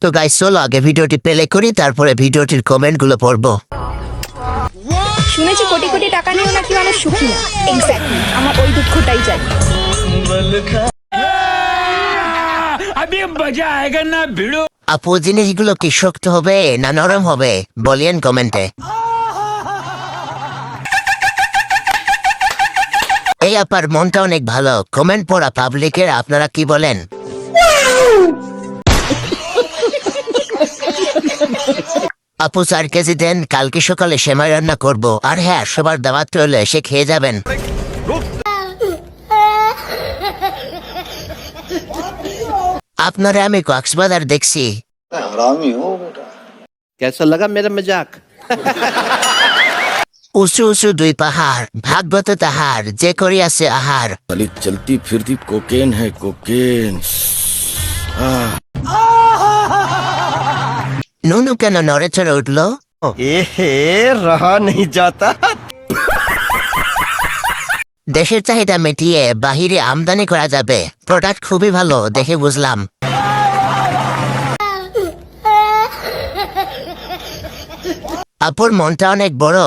তো গাইস চলো আগে ভিডিওটি প্লে করি, তারপরে ভিডিওটির কমেন্টগুলো পড়বো। শুনেছি কোটি কোটি টাকা নিয়েও নাকি মানুষ সুখী না। এক্স্যাক্টলি, আমার ওই দুঃখটাই চাই। আপু জিনিসগুলো কি শক্ত হবে না নরম হবে বলিয়েন কমেন্টে। এই আপার মনটা অনেক ভালো। কমেন্ট পড়া পাবলিকের, আপনারা কি বলেন? আপু 4 কেজি দেন, কালকে সকালে সেমাই রান্না করব। আর হ্যাঁ, সবার দাওয়াত রইল, এসে খেয়ে যাবেন। আপনারা আমি কক্সবাজার দেখছি। कैसा लगा मेरा मजाक? উঁচু উঁচু 2 পাহাড়, ভাগবত তাহার, যে করিয়াছে আহার। खाली चलती फिरती कोकेन है कोकेन। নুনু কেন নড়ে চড়ে উঠলো? रहा नहीं जाता। দেশের চাহিদা মিটিয়ে বাহিরে আমদানি করা যাবে। প্রোডাক্ট খুবই ভালো দেখে বুঝলাম। আপুর মনটা অনেক বড়।